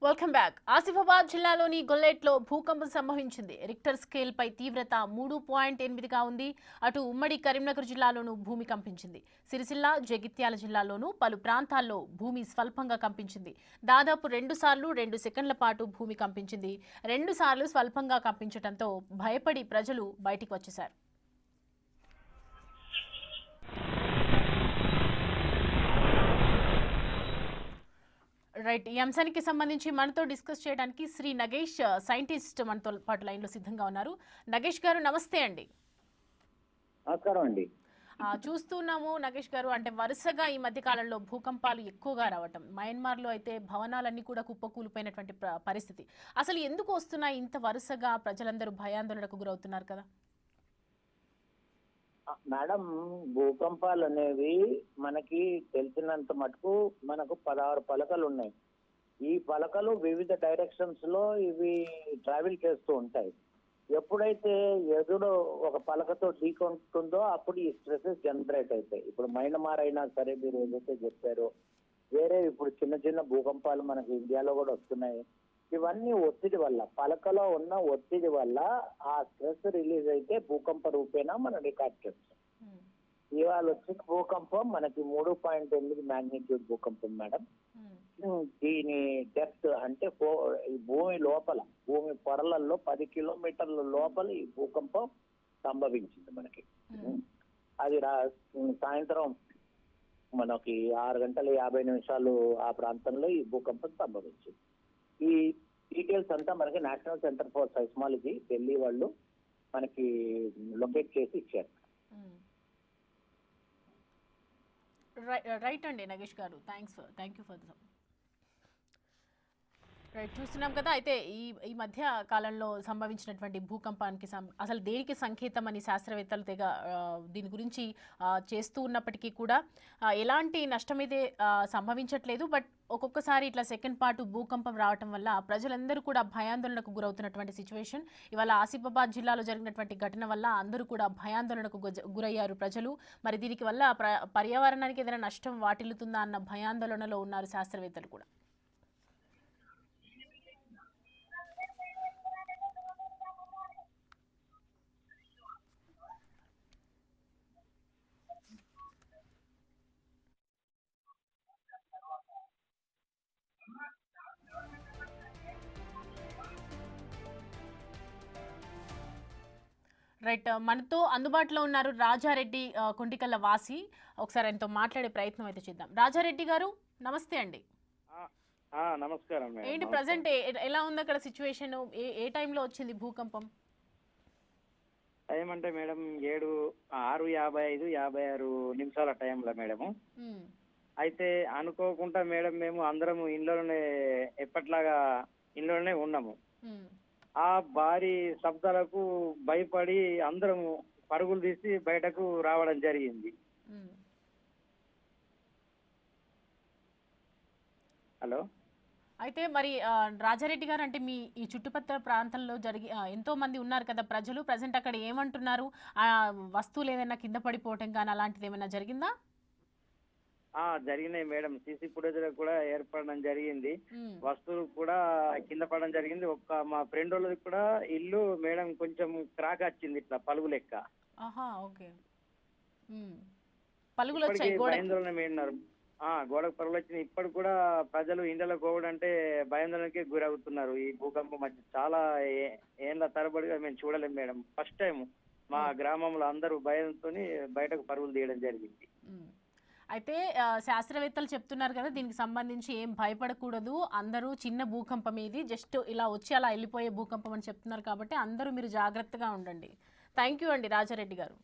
Welcome back. Asifabad జిల్లాలోని గొల్లెట్లో భూకంపం సంభవించింది. రిక్టర్ స్కేల్ పై తీవ్రత 3.8గా ఉంది. అటు ఉమ్మడి కరీంనగర్ జిల్లాలోనూ భూమి కంపించింది. సిరిసిల్ల, జగిత్యాల జిల్లాలోనూ పలు ప్రాంతాల్లో భూమి స్వల్పంగా కంపించింది. దాదాపు 2 సార్లు 2 సెకండ్ల పాటు భూమి కంపించింది. 2 సార్లు స్వల్పంగా కంపించడంతో భయపడి ప్రజలు బయటికి వచ్చేశారు. రైట్, ఈ అంశానికి సంబంధించి మనతో డిస్కస్ చేయడానికి శ్రీ నగేష్ సైంటిస్ట్ మనతో పాటు లైన్లో సిద్ధంగా ఉన్నారు. నగేష్ గారు నమస్తే అండి. నమస్కారం అండి. చూస్తున్నాము నగేష్ గారు, అంటే వరుసగా ఈ మధ్య కాలంలో భూకంపాలు ఎక్కువగా రావటం, మయన్మార్లో అయితే భవనాలన్నీ కూడా కుప్పకూలిపోయినటువంటి పరిస్థితి. అసలు ఎందుకు వస్తున్నాయి ఇంత వరుసగా? ప్రజలందరూ భయాందోళనకు గురవుతున్నారు కదా మేడం, భూకంపాలు అనేవి మనకి తెలిసినంత మటుకు మనకు 16 పలకలు ఉన్నాయి. ఈ పలకలు వివిధ డైరెక్షన్స్ లో ఇవి ట్రావెల్ చేస్తూ ఉంటాయి. ఎప్పుడైతే ఎదురు ఒక పలకతో ఢీకొంటుందో అప్పుడు ఈ స్ట్రెసెస్ జనరేట్ అవుతాయి. ఇప్పుడు మైనమార్ అయినా సరే, మీరు ఏదైతే చెప్పారో, వేరే ఇప్పుడు చిన్న చిన్న భూకంపాలు మనకి ఇండియాలో కూడా వస్తున్నాయి. ఇవన్నీ ఒత్తిడి వల్ల, పలకలో ఉన్న ఒత్తిడి వల్ల ఆ స్ట్రెస్ రిలీజ్ అయితే భూకంప రూపేణా మనం రికార్డ్ చేస్తాం. ఇవాళ వచ్చిన భూకంపం మనకి 3.8 మ్యాగ్నిట్యూడ్ భూకంపం మేడం. దీని డెప్త్ అంటే భూమి లోపల, భూమి పొరలలో 10 కిలోమీటర్ల లోపల ఈ భూకంపం సంభవించింది మనకి. అది సాయంత్రం మనకి 6:50 ఆ ప్రాంతంలో ఈ భూకంపం సంభవించింది. ఈ డీటెయిల్స్ అంతా మనకి నేషనల్ సెంటర్ ఫర్ సైస్మాలజీ ఢిల్లీ వాళ్ళు మనకి లొకేట్ చేసి ఇచ్చారు. రైట్ అండి నగేష్ గారు, thank you for this. Right, చూస్తున్నాం కదా. అయితే ఈ మధ్య కాలంలో సంభవించినటువంటి భూకంపానికి అసలు దేనికి సంకేతం అని శాస్త్రవేత్తలు తెగ దీని గురించి చేస్తూ ఉన్నప్పటికీ కూడా ఎలాంటి నష్టం అయితే సంభవించట్లేదు. బట్ ఒక్కొక్కసారి ఇట్లా సెకండ్ పార్ట్ భూకంపం రావటం వల్ల ప్రజలందరూ కూడా భయాందోళనకు గురవుతున్నటువంటి సిచ్యువేషన్. ఇవాళ ఆసిఫాబాద్ జిల్లాలో జరిగినటువంటి ఘటన వల్ల అందరూ కూడా భయాందోళనకు గురయ్యారు ప్రజలు. మరి దీనికి వల్ల పర్యావరణానికి ఏదైనా నష్టం వాటిల్లుతుందా అన్న భయాందోళనలో ఉన్నారు శాస్త్రవేత్తలు కూడా. రైట్, మనతో అందుబాటులో ఉన్నారు రాజారెడ్డి, కొంటికల్ల వాసి. ఒకసారి ఆయనతో మాట్లాడే ప్రయత్నం అయితే చేద్దాం. రాజారెడ్డి గారు నమస్తే అండి. నమస్కారం. ఏంటి ప్రజెంట్ ఎలా ఉంది అక్కడ సిచ్యువేషన్? ఏ టైంలో వచ్చింది భూకంపం? టైం అంటే మేడం 6:55-56 టైంలో మేడము. అయితే అనుకోకుండా మేడం మేము అందరము ఇంట్లోనే, ఎప్పట్లాగా ఇంట్లోనే ఉన్నాము. ఆ భారీ శబ్దాలకు భయపడి అందరం పరుగులు తీసి బయటకు రావడం జరిగింది. హలో. అయితే మరి రాజారెడ్డి గారు, అంటే మీ ఈ చుట్టుపక్కల ప్రాంతంలో ఎంతో మంది ఉన్నారు కదా ప్రజలు, ప్రజెంట్ అక్కడ ఏమంటున్నారు? ఆ వస్తువులు ఏదైనా కింద పడిపోవటం కానీ అలాంటిది ఏమైనా జరిగిందా? జరిగినాయి మేడం. సీసీ ఫుటేజ్ కూడా ఏర్పడడం జరిగింది. వస్తువులు కూడా కింద పడడం జరిగింది. మా ఫ్రెండ్ వాళ్ళది కూడా ఇల్లు మేడం కొంచెం క్రాక్ వచ్చింది, ఇట్లా పలుగు లెక్క. గోడకు పరుగులు వచ్చినాయి. ఇప్పటికి కూడా ప్రజలు ఇండ్లలో కోవడంటే భయాందోళనకి గురవుతున్నారు. ఈ భూకంపం మధ్య చాలా ఏళ్ళ తరబడిగా మేము చూడలేము మేడం. ఫస్ట్ టైం మా గ్రామంలో అందరూ భయంతో బయటకు పరుగులు తీయడం జరిగింది. అయితే శాస్త్రవేత్తలు చెప్తున్నారు కదా, దీనికి సంబంధించి ఏం భయపడకూడదు, అందరూ చిన్న భూకంపం ఇది, జస్ట్ ఇలా వచ్చి అలా వెళ్ళిపోయే భూకంపం అని చెప్తున్నారు. కాబట్టి అందరూ మీరు జాగ్రత్తగా ఉండండి. థ్యాంక్ యూ అండి రాజారెడ్డి గారు.